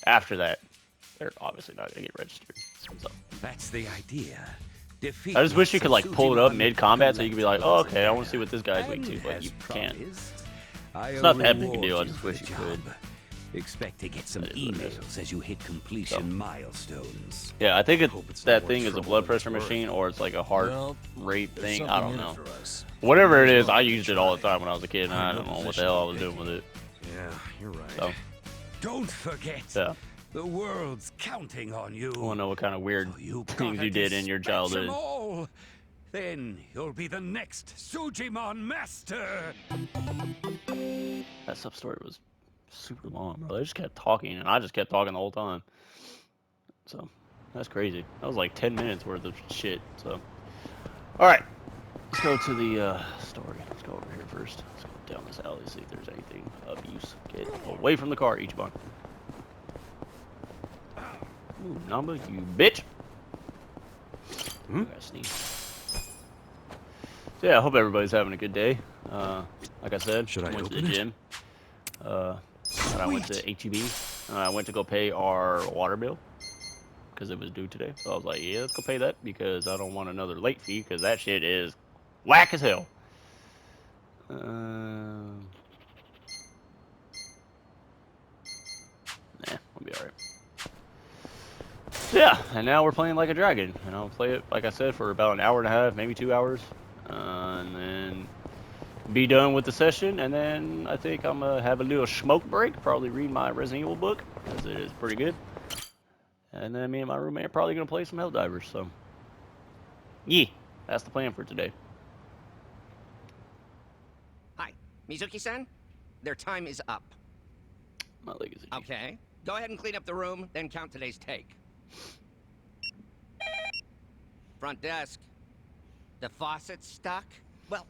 After that, they're obviously not gonna get registered. So That's the idea. Defeat I just wish you lots could of like pull it up Sujimon, mid-combat so you could be like, collect oh, lots of okay, I want to see data. what this guy's weak And to, but as you can't. promised, It's not that big a deal. I just wish you could. Expect to get some That is what it is. emails as you hit completion milestones. Yeah, I think Hope it's that no more thing is a trouble blood than pressure it's worth. machine or it's like a heart Well, rate there's thing. I something don't in it know. for us. Whatever it There's is, no I need to used it all the try. time when I was a kid, and I I'm don't in know what the position hell I to was be doing with it. Yeah, you're right. So Don't forget, yeah, the world's counting on you. I want to know what kind of weird So you things gotta you did in your dispatch 'em childhood. all. Then you'll be the next Sujimon master. That sub story was super long, bro. They just kept talking, and I just kept talking the whole time. So that's crazy. That was like 10 minutes worth of shit. So, all right, let's go to the story. Let's go over here first. Let's go down this alley, see if there's anything of use. Get away from the car, Ichiban. Ooh, Namba, you bitch. I gotta sneeze. So yeah, I hope everybody's having a good day. Like I said, Should I went to open the it? gym. And I went to HEB. I went to go pay our water bill because it was due today. So I was like, yeah, let's go pay that because I don't want another late fee because that shit is whack as hell. Yeah, we'll be alright. Yeah, and now we're playing like a dragon. And I'll play it, like I said, for about an hour and a half, maybe 2 hours. And then be done with the session. And then I think I'm going to have a little smoke break. Probably read my Resident Evil book, because it is pretty good. And then me and my roommate are probably going to play some Helldivers. So, yeah, that's the plan for today. Hi, Mizuki-san. Their time is up. My leg is itchy. Okay. Go ahead and clean up the room, then count today's take. Front desk. The faucet's stuck? Well,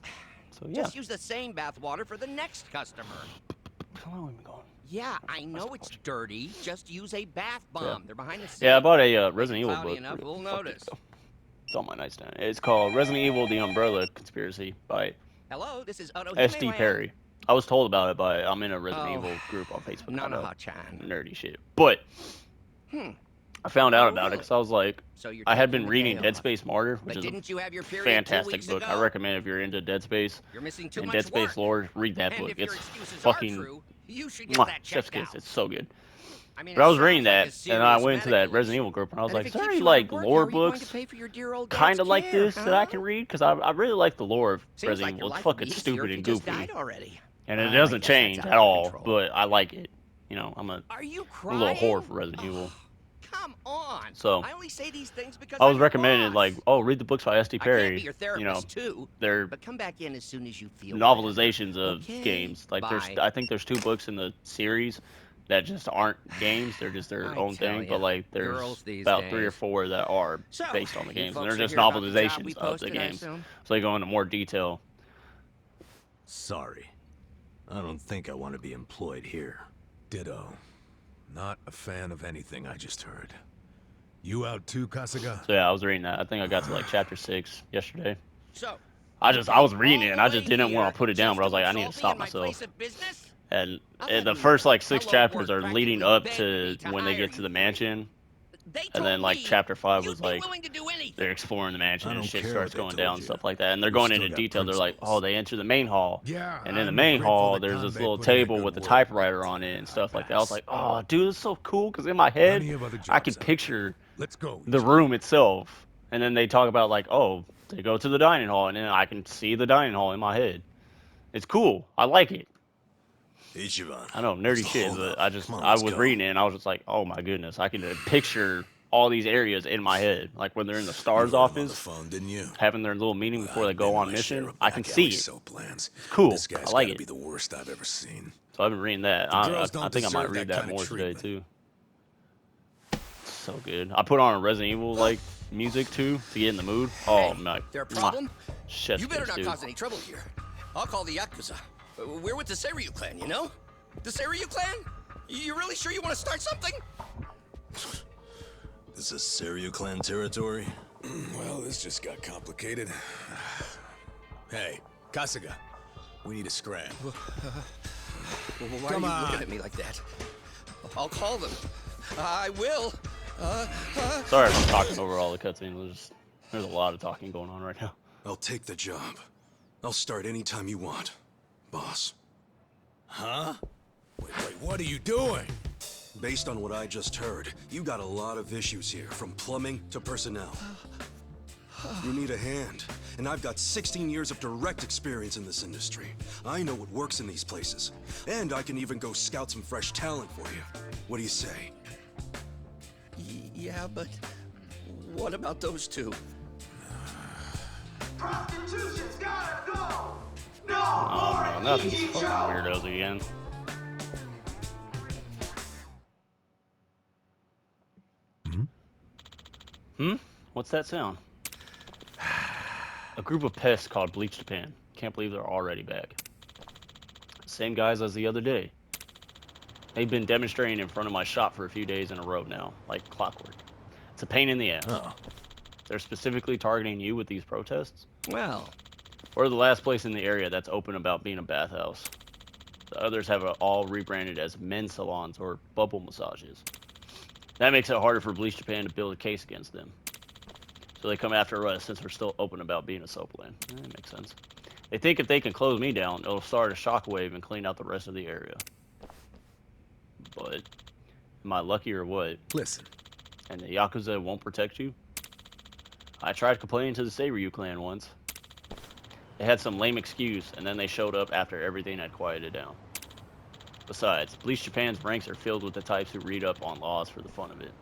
So, yeah. just use the same bath water for the next customer. How long have we been going? Yeah, I know it's dirty. Just use a bath bomb. Yeah. They're behind the scenes. Yeah, I bought a Resident Evil Cloudy book. enough, we'll Fuck it, notice. though. It's on my nightstand. It's called Resident Evil: The Umbrella Conspiracy by Hello, this is Otto S.D. Himeland. Perry. I was told about it by I'm in a Resident Oh, Evil group on Facebook. I know, Nanoha-chan. nerdy shit. But I found out about it because I was like, So you're I had taking been the reading day Dead off. Space Martyr, which But is didn't you have your a period 2 fantastic weeks book. ago? I recommend if you're into Dead Space You're missing too and much Dead Space work. lore, read that And book. if your It's excuses are fucking true, you should get mwah, that chef's checked kiss. out. It's so good. I mean, But I it was reading sounds like that, a and I serious went to that medical Resident issue. Evil group, and I was And like, if is it there keeps any you out of like work, lore how are you going to books pay for your dear old kind of dad's like care, this that I can huh? read? Because I really like the lore of Seems Resident like your Evil. It's life would fucking be easier stupid if and you just goofy. died already. And it I doesn't guess that's change out at of your all, control. but I like it. You know, I'm a Are you little crying? whore for Resident Evil. Come on. So, I only say these things because I was I'm your recommended, boss. like, oh, read the books by S.D. I can't be Perry. your You know, therapist too. they're But come back in as soon as you feel novelizations of Okay, games. Like, bye. I think there's 2 books in the series that just aren't games. They're just their I own tell thing. ya, But, like, girls there's these about 3 or days. 4 that are So, based on the you games. And folks they're just are here about the job we novelizations of the posted, I games. assume? So they go into more detail. Sorry. I don't think I want to be employed here. Ditto. Not a fan of anything I just heard. You out too, Kasuga? So, yeah, I was reading that. I think I got to, like, chapter 6 yesterday. So, I was reading it, and I just didn't want to put it down, just but I was like, I need to insult me stop in my myself. place of business? And I'll the have you first know, like 6 Hello chapters World are leading practically up begged to me to when they hire get to the you. mansion, They and told then like me chapter 5 you'd was be like willing to do anything. they're exploring the mansion I and don't shit care starts what they going told down and you. stuff like that. And they're We've going still into got detail. They're like, principles. oh, they enter the main hall, Yeah, and in the I'm main grateful hall that there's this Kanbei little put in a table good with a word, typewriter but, on it and I stuff like that. I was pass. like, oh, dude, it's so cool because in my head Plenty of other I jobs could out picture Let's go. the Ichiban. room itself. And then they talk about like, oh, they go to the dining hall, and then I can see the dining hall in my head. It's cool. I like it. Ichiban. I know, What's nerdy the shit, holdup? but I just, Come on, I let's was go. reading it and I was just like, oh my goodness, I can picture all these areas in my head. Like when they're in the You STARS heard him on the office, phone, didn't you? having their little meeting Well, before they I've go been on my share mission, of I can back see alley it. soap plans. It's cool. This guy's I like gotta it. be the worst I've ever seen. So I've been reading that. The girls I don't think I might deserve read that that kind of more today treatment. too. It's so good. I put on a Resident Evil like music too to get in the mood. Oh my, There a mwah. problem? Chef's You better kiss, not dude. cause any trouble here. I'll call the Yakuza. We're with the Seiryu clan, you know? The Seiryu clan? You really sure you want to start something? This is Seiryu clan territory? Well, this just got complicated. Hey, Kasuga. We need a scram. Why Come are you on. looking at me like that? I'll call them. I will. Sorry if I'm talking over all the cutscenes. There's a lot of talking going on right now. I'll take the job. I'll start anytime you want, boss. Huh? Wait, what are you doing? Based on what I just heard, you got a lot of issues here, from plumbing to personnel. You need a hand, and I've got 16 years of direct experience in this industry. I know what works in these places, and I can even go scout some fresh talent for you. What do you say? Yeah, but what about those two? Prostitution's gotta go! No Oh more no, not these TV fucking show! weirdos again. What's that sound? A group of pests called Bleach Japan. Can't believe they're already back. Same guys as the other day. They've been demonstrating in front of my shop for a few days in a row now, like clockwork. It's a pain in the ass. Oh. They're specifically targeting you with these protests. Well, We're the last place in the area that's open about being a bathhouse. The others have it all rebranded as men's salons or bubble massages. That makes it harder for Bleach Japan to build a case against them. So they come after us since we're still open about being a soap land. That makes sense. They think if they can close me down, it'll start a shockwave and clean out the rest of the area. But am I lucky or what? Listen. And the Yakuza won't protect you? I tried complaining to the Seiryu clan once. They had some lame excuse, and then they showed up after everything had quieted down. Besides, Bleach Japan's ranks are filled with the types who read up on laws for the fun of it.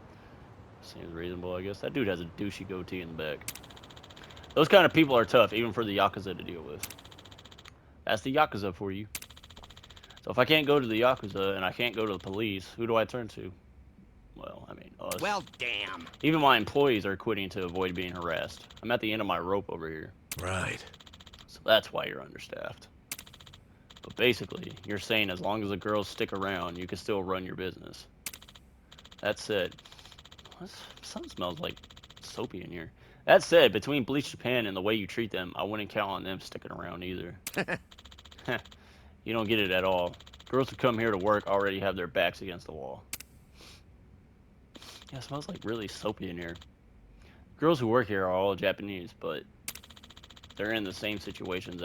Seems reasonable, I guess. That dude has a douchey goatee in the back. Those kind of people are tough, even for the Yakuza to deal with. That's the Yakuza for you. So if I can't go to the Yakuza, and I can't go to the police, who do I turn to? Well, I mean, us. well, damn. Even my employees are quitting to avoid being harassed. I'm at the end of my rope over here. Right. So that's why you're understaffed. But basically, you're saying as long as the girls stick around, you can still run your business. That said, something smells like soapy in here. That said, between Bleach Japan and the way you treat them, I wouldn't count on them sticking around either. You don't get it at all. Girls who come here to work already have their backs against the wall. Yeah, it smells like really soapy in here. Girls who work here are all Japanese, but they're in the same situations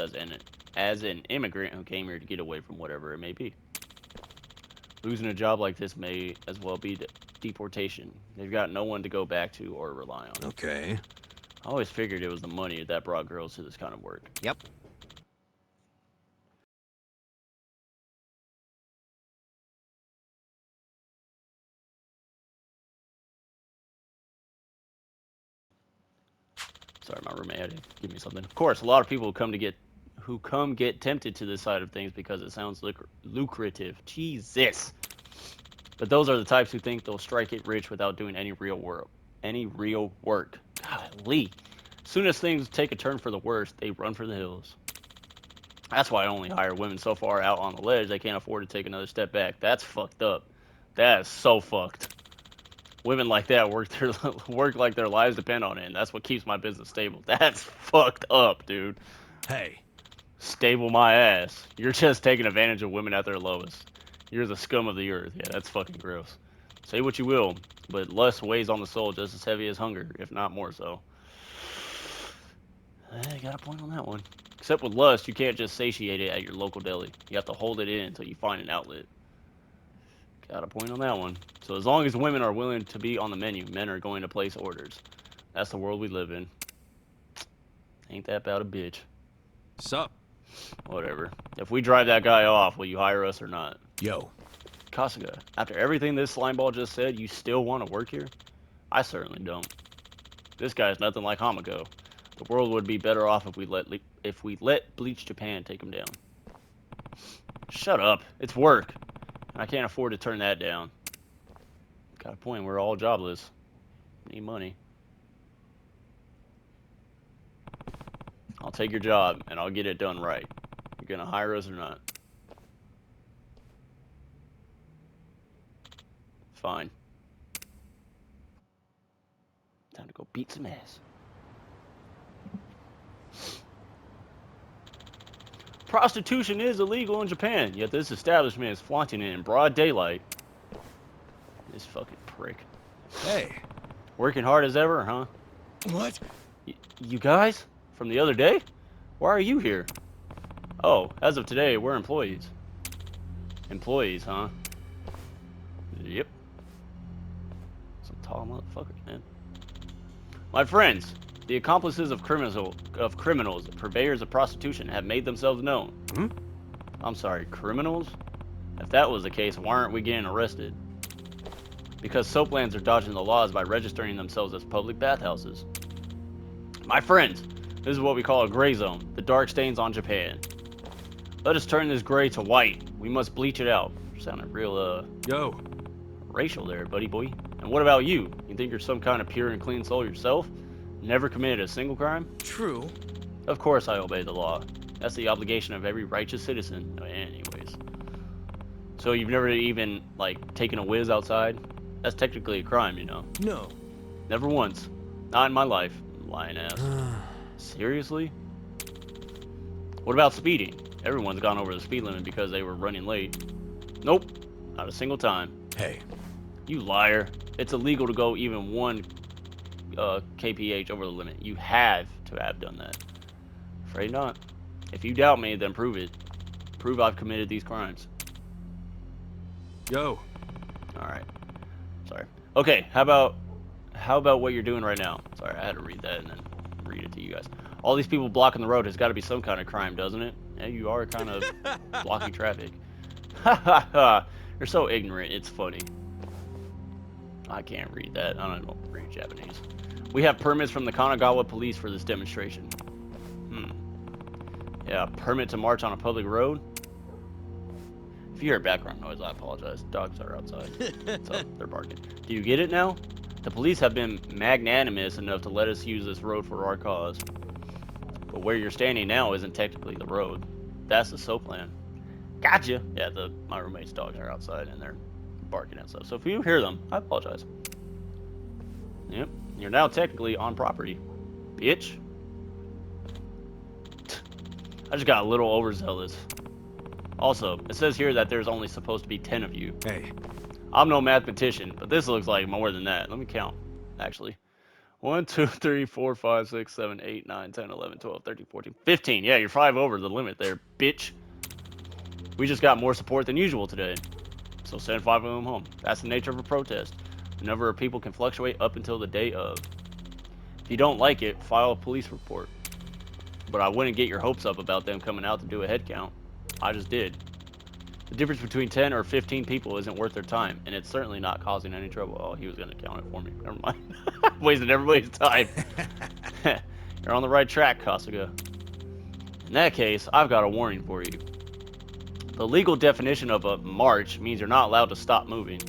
as an immigrant who came here to get away from whatever it may be. Losing a job like this may as well be deportation. They've got no one to go back to or rely on. Okay. I always figured it was the money that brought girls to this kind of work. Yep. Sorry, my roommate had to give me something. Of course, a lot of people who come get tempted to this side of things because it sounds lucrative. Jesus. But those are the types who think they'll strike it rich without doing any real work. Golly. As soon as things take a turn for the worse, they run for the hills. That's why I only hire women so far out on the ledge they can't afford to take another step back. That's fucked up. That is so fucked. Women like that work like their lives depend on it, and that's what keeps my business stable. That's fucked up, dude. Hey. Stable my ass. You're just taking advantage of women at their lowest. You're the scum of the earth. Yeah, that's fucking gross. Say what you will, but lust weighs on the soul just as heavy as hunger, if not more so. I got a point on that one. Except with lust, you can't just satiate it at your local deli. You have to hold it in until you find an outlet. Got a point on that one. So as long as women are willing to be on the menu, men are going to place orders. That's the world we live in. Ain't that about a bitch? Sup? Whatever. If we drive that guy off, will you hire us or not? Yo. Kasuga, after everything this slimeball just said, you still want to work here? I certainly don't. This guy's nothing like Hamako. The world would be better off if we let Bleach Japan take him down. Shut up. It's work. I can't afford to turn that down. Got a point. We're all jobless. Need money. I'll take your job, and I'll get it done right. You gonna hire us or not? Fine. Time to go beat some ass. Prostitution is illegal in Japan, yet this establishment is flaunting it in broad daylight. This fucking prick. Hey. Working hard as ever, huh? What? You guys? From the other day? Why are you here? Oh, as of today, we're employees. Employees, huh? Yep. Some tall motherfuckers, man. My friends, the accomplices of criminals, purveyors of prostitution, have made themselves known. Hmm? I'm sorry, criminals? If that was the case, why aren't we getting arrested? Because soaplands are dodging the laws by registering themselves as public bathhouses. My friends, this is what we call a gray zone, the dark stains on Japan. Let us turn this gray to white. We must bleach it out. Sounded real, Yo. racial there, buddy boy. And what about you? You think you're some kind of pure and clean soul yourself? Never committed a single crime? True. Of course I obey the law. That's the obligation of every righteous citizen. Anyways. So you've never even, like, taken a whiz outside? That's technically a crime, you know. No. Never once. Not in my life. Lying ass. Seriously? What about speeding? Everyone's gone over the speed limit because they were running late. Nope. Not a single time. Hey. You liar. It's illegal to go even 1 kph over the limit. You have to have done that. Afraid not. If you doubt me, then prove it. Prove I've committed these crimes. Yo. Alright. Sorry. Okay, how about what you're doing right now? Sorry, I had to read that and then read it to you guys. All these people blocking the road has got to be some kind of crime, doesn't it? Yeah, you are kind of blocking traffic. Ha ha ha. You're so ignorant, it's funny. I can't read that. I don't read Japanese. We have permits from the Kanagawa police for this demonstration. Yeah, permit to march on a public road? If you hear background noise, I apologize. Dogs are outside. So they're barking. Do you get it now? The police have been magnanimous enough to let us use this road for our cause. But where you're standing now isn't technically the road. That's the soapland. Gotcha! Yeah, my roommate's dogs are outside and they're barking and stuff. So if you hear them, I apologize. Yep, you're now technically on property. Bitch. I just got a little overzealous. Also, it says here that there's only supposed to be 10 of you. Hey. I'm no mathematician, but this looks like more than that. Let me count, actually. 1, 2, 3, 4, 5, 6, 7, 8, 9, 10, 11, 12, 13, 14, 15. Yeah, you're 5 over the limit there, bitch. We just got more support than usual today. So send 5 of them home. That's the nature of a protest. The number of people can fluctuate up until the day of. If you don't like it, file a police report. But I wouldn't get your hopes up about them coming out to do a head count. I just did. The difference between 10 or 15 people isn't worth their time, and it's certainly not causing any trouble. Oh, he was going to count it for me. Never mind. Wasting everybody's time. You're on the right track, Kasuga. In that case, I've got a warning for you. The legal definition of a march means you're not allowed to stop moving.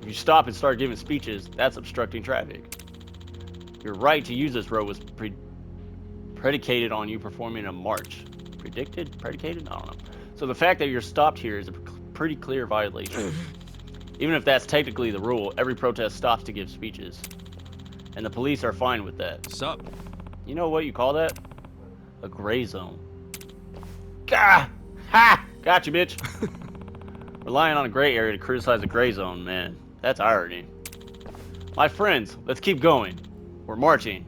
If you stop and start giving speeches, that's obstructing traffic. Your right to use this road was predicated on you performing a march. Predicated? I don't know. So the fact that you're stopped here is a pretty clear violation. Even if that's technically the rule, every protest stops to give speeches. And the police are fine with that. Sup? You know what you call that? A gray zone. Gah! Ha! Gotcha, bitch. Relying on a gray area to criticize a gray zone, man. That's irony. My friends, let's keep going. We're marching.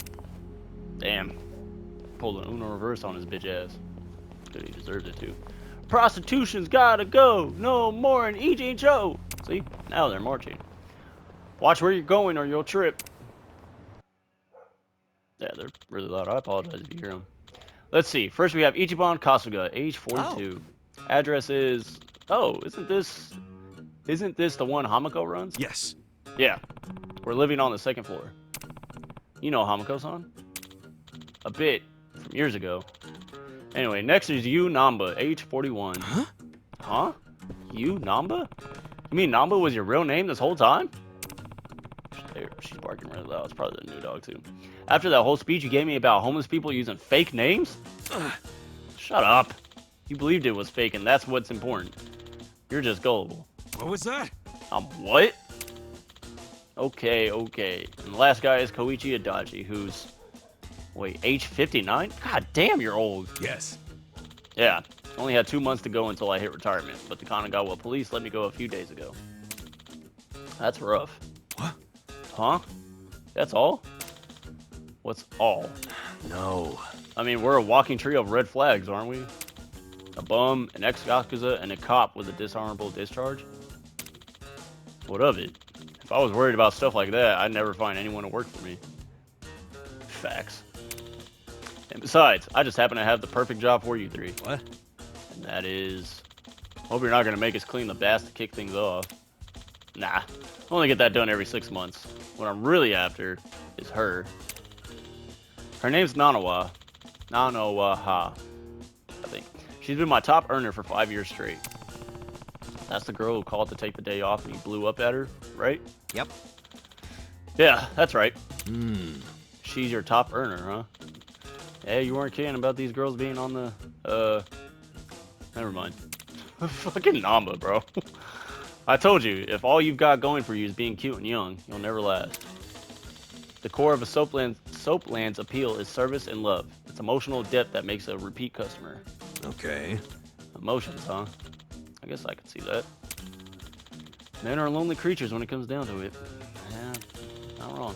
Damn. Pulled an Uno reverse on his bitch ass. Good, he deserves it too. Prostitution's gotta go. No more in eating Joe. See? Now they're marching. Watch where you're going or you'll trip. Yeah, they're really loud. I apologize if you hear them. Let's see. First we have Ichiban Kasuga, age 42. Oh. Address is... Oh, isn't this the one Hamako runs? Yes. Yeah. We're living on the 2nd floor. You know Hamako-san? A bit. From years ago. Anyway, next is Yu Namba, age 41. Huh? Huh? Yu Namba? You mean Namba was your real name this whole time? She's barking really loud. It's probably the new dog, too. After that whole speech you gave me about homeless people using fake names? Shut up. You believed it was fake, and that's what's important. You're just gullible. What was that? What? Okay. And the last guy is Koichi Adachi, who's... Wait, age 59? God damn, you're old. Yes. Yeah, only had 2 months to go until I hit retirement, but the Kanagawa police let me go a few days ago. That's rough. What? Huh? That's all? What's all? No. I mean, we're a walking trio of red flags, aren't we? A bum, an ex-Yakuza, and a cop with a dishonorable discharge? What of it? If I was worried about stuff like that, I'd never find anyone to work for me. Facts. And besides, I just happen to have the perfect job for you three. What? And that is... Hope you're not going to make us clean the bath to kick things off. Nah. I only get that done every 6 months. What I'm really after is her. Her name's Nanawa. Nanawa-ha. I think. She's been my top earner for 5 years straight. That's the girl who called to take the day off and you blew up at her, right? Yep. Yeah, that's right. Hmm. She's your top earner, huh? Hey, you weren't kidding about these girls being on the, never mind. Fucking Namba, bro. I told you, if all you've got going for you is being cute and young, you'll never last. The core of a Soapland's appeal is service and love. It's emotional depth that makes a repeat customer. Okay. Emotions, huh? I guess I could see that. Men are lonely creatures when it comes down to it. Yeah, not wrong.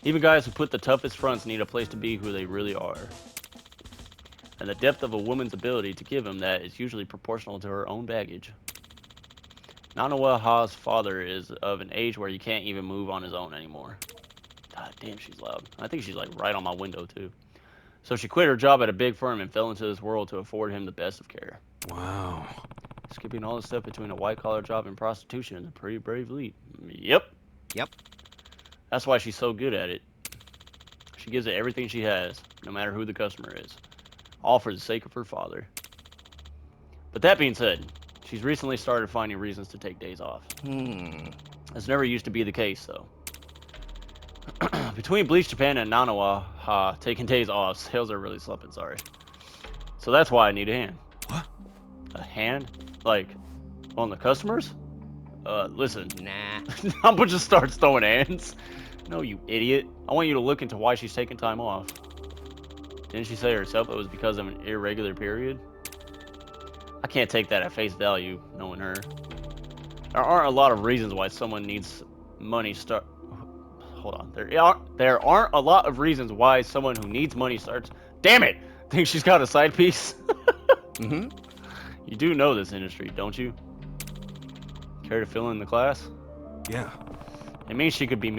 Even guys who put the toughest fronts need a place to be who they really are. And the depth of a woman's ability to give him that is usually proportional to her own baggage. Nanawa-ha's father is of an age where he can't even move on his own anymore. God damn, she's loud. I think she's like right on my window too. So she quit her job at a big firm and fell into this world to afford him the best of care. Wow. Skipping all the stuff between a white-collar job and prostitution is a pretty brave leap. Yep. Yep. That's why she's so good at it. She gives it everything she has, no matter who the customer is. All for the sake of her father. But that being said, she's recently started finding reasons to take days off. This never used to be the case, though. Between Bleach Japan and Nanawa taking days off, sales are really slumping, sorry. So that's why I need a hand. What? A hand? Like, on the customers? Listen. Nah. Namba just starts throwing hands. No, you idiot. I want you to look into why she's taking time off. Didn't she say herself it was because of an irregular period? I can't take that at face value, knowing her. There aren't a lot of reasons why someone needs money Hold on. There aren't a lot of reasons why someone who needs money starts... Damn it! Think she's got a side piece? Mm-hmm. You do know this industry, don't you? Care to fill in the class? Yeah. It means she could be